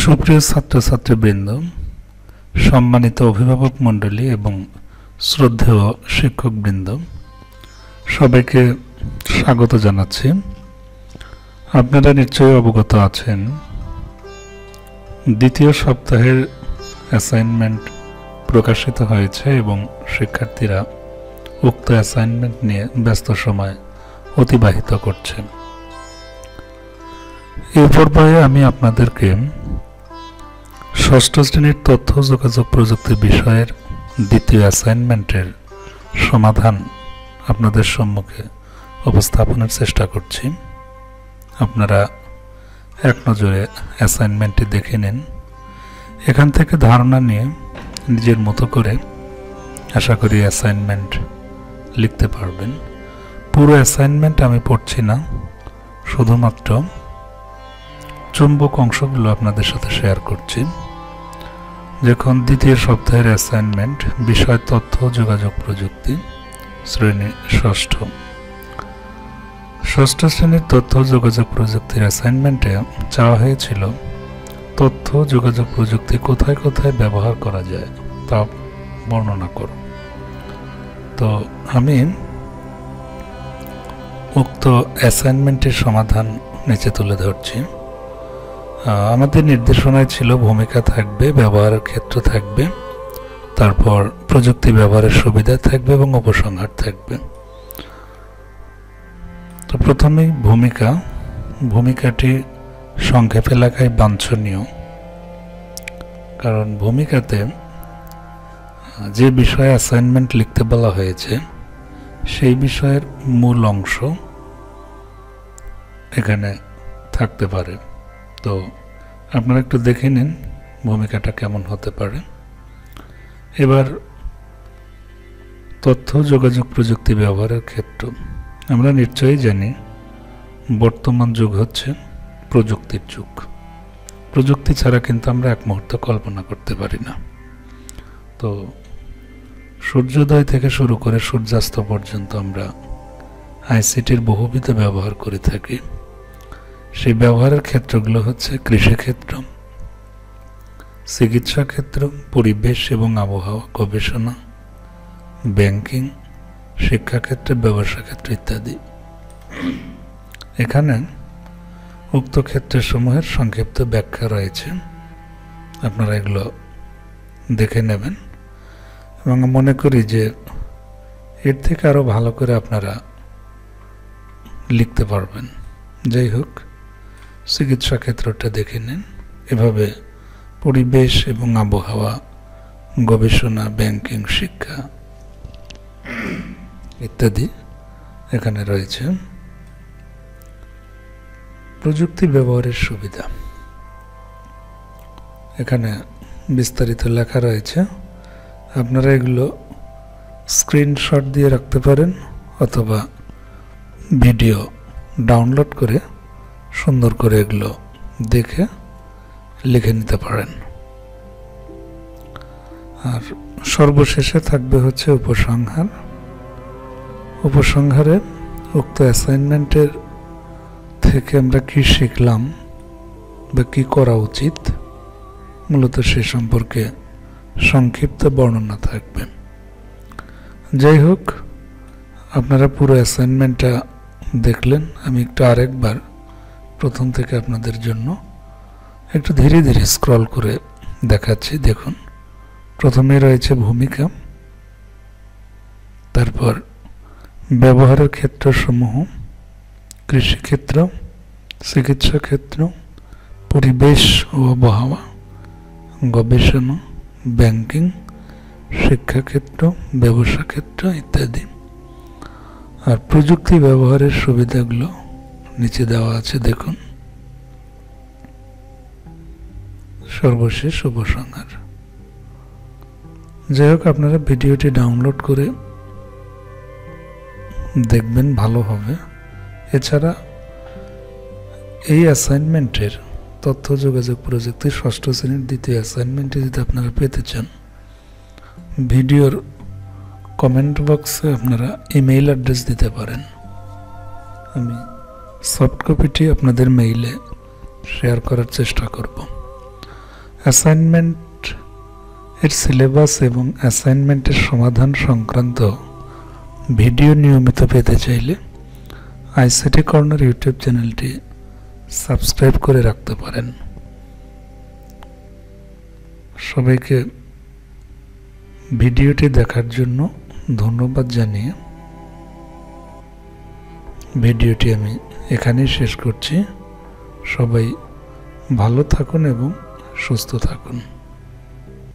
সুপ্রিয় ছাত্রছাত্রীবৃন্দ, সম্মানিত অভিভাবক মণ্ডলী এবং শ্রদ্ধেয় শিক্ষকবৃন্দ, সবাইকে স্বাগত জানাচ্ছি। আপনারা নিশ্চয়ই অবগত আছেন, দ্বিতীয় সপ্তাহের অ্যাসাইনমেন্ট প্রকাশিত হয়েছে এবং শিক্ষার্থীরা উক্ত অ্যাসাইনমেন্ট নিয়ে ব্যস্ত সময় অতিবাহিত করছেন। এই পর্যায়ে আমি আপনাদেরকে ষষ্ঠ শ্রেণীর তথ্য যোগাযোগ প্রযুক্তি বিষয়ের দ্বিতীয় অ্যাসাইনমেন্টের সমাধান আপনাদের সম্মুখে উপস্থাপনের চেষ্টা করছি। আপনারা এক নজরে অ্যাসাইনমেন্টটি দেখে নিন। এখান থেকে ধারণা নিয়ে নিজের মতো করে আশা করি অ্যাসাইনমেন্ট লিখতে পারবেন। পুরো অ্যাসাইনমেন্ট আমি পড়ছি না, শুধুমাত্র চুম্বক অংশগুলো আপনাদের সাথে শেয়ার করছি। যখন দ্বিতীয় সপ্তাহের অ্যাসাইনমেন্ট, বিষয় তথ্য যোগাযোগ প্রযুক্তি, শ্রেণী ষষ্ঠ শ্রেণীর তথ্য যোগাযোগ প্রযুক্তির অ্যাসাইনমেন্টে চাওয়া হয়েছিল তথ্য যোগাযোগ প্রযুক্তি কোথায় কোথায় ব্যবহার করা যায় তা বর্ণনা করো। তো আমি উক্ত অ্যাসাইনমেন্টের সমাধান নিচে তুলে ধরছি। আমাদের নির্দেশনায় ছিল ভূমিকা থাকবে, ব্যবহারের ক্ষেত্র থাকবে, তারপর প্রযুক্তি ব্যবহারের সুবিধা থাকবে এবং উপসংহার থাকবে। তো প্রথমেই ভূমিকাটি সংক্ষেপে লেখাই বাঞ্ছনীয়, কারণ ভূমিকাতে যে বিষয়ে অ্যাসাইনমেন্ট লিখতে বলা হয়েছে সেই বিষয়ের মূল অংশ এখানে থাকতে পারে। তো আপনারা একটু দেখে নিন ভূমিকাটা কেমন হতে পারে। এবার তথ্য যোগাযোগ প্রযুক্তি ব্যবহারের ক্ষেত্র। আমরা নিশ্চয়ই জানি বর্তমান যুগ হচ্ছে প্রযুক্তির যুগ। প্রযুক্তি ছাড়া কিন্তু আমরা এক মুহূর্ত কল্পনা করতে পারি না। তো সূর্যোদয় থেকে শুরু করে সূর্যাস্ত পর্যন্ত আমরা আইসিটির বহুবিধ ব্যবহার করে থাকি। সেই ব্যবহারের ক্ষেত্রগুলো হচ্ছে কৃষিক্ষেত্র, চিকিৎসা ক্ষেত্র, পরিবেশ এবং আবহাওয়া, গবেষণা, ব্যাংকিং, শিক্ষাক্ষেত্রে, ব্যবসা ক্ষেত্র ইত্যাদি। এখানে উক্ত ক্ষেত্রসমূহের সংক্ষিপ্ত ব্যাখ্যা রয়েছে, আপনারা এগুলো দেখে নেবেন এবং মনে করি যে এর থেকে আরও ভালো করে আপনারা লিখতে পারবেন। যাই হোক, চিকিৎসা ক্ষেত্রটা দেখে নিন। এভাবে পরিবেশ এবং আবহাওয়া, গবেষণা, ব্যাংকিং, শিক্ষা ইত্যাদি এখানে রয়েছে। প্রযুক্তি ব্যবহারের সুবিধা এখানে বিস্তারিত লেখা রয়েছে। আপনারা এগুলো স্ক্রিনশট দিয়ে রাখতে পারেন অথবা ভিডিও ডাউনলোড করে সুন্দর করে এগুলো দেখে লিখে নিতে পারেন। আর সর্বশেষে থাকবে হচ্ছে উপসংহার। উপসংহারে উক্ত অ্যাসাইনমেন্টের থেকে আমরা কি শিখলাম বা কি করা উচিত, মূলত সে সম্পর্কে সংক্ষিপ্ত বর্ণনা থাকবে। যাই হোক, আপনারা পুরো অ্যাসাইনমেন্টটা দেখলেন। আমি একটু আরেকবার প্রথম থেকে আপনাদের জন্য একটু ধীরে ধীরে স্ক্রল করে দেখাচ্ছি। দেখুন, প্রথমে রয়েছে ভূমিকা, তারপর ব্যবহারের ক্ষেত্রসমূহ, কৃষিক্ষেত্র, চিকিৎসা ক্ষেত্র, পরিবেশ ও আবহাওয়া, গবেষণা, ব্যাংকিং, শিক্ষাক্ষেত্র, ব্যবসা ক্ষেত্র ইত্যাদি। আর প্রযুক্তি ব্যবহারের সুবিধাগুলো নিচে দেওয়া আছে, দেখুন। সর্বশেষ উপসংহার। যাই হোক, আপনারা ভিডিওটি ডাউনলোড করে দেখবেন, ভালো হবে। এছাড়া এই অ্যাসাইনমেন্টের তথ্য যোগাযোগ প্রযুক্তি ষষ্ঠ শ্রেণীর দ্বিতীয় অ্যাসাইনমেন্টে যদি আপনারা পেতে চান, ভিডিওর কমেন্ট বক্সে আপনারা ইমেইল অ্যাড্রেস দিতে পারেন। আমি সফট কপিটি আপনাদের মেইলে শেয়ার করার চেষ্টা করব। অ্যাসাইনমেন্ট এর সিলেবাস এবং অ্যাসাইনমেন্টের সমাধান সংক্রান্ত ভিডিও নিয়মিত পেতে চাইলে আইসিটি কর্নার ইউটিউব চ্যানেলটি সাবস্ক্রাইব করে রাখতে পারেন। সবাইকে ভিডিওটি দেখার জন্য ধন্যবাদ জানিয়ে ভিডিওটি আমি এখানেই শেষ করছি। সবাই ভালো থাকুন এবং সুস্থ থাকুন।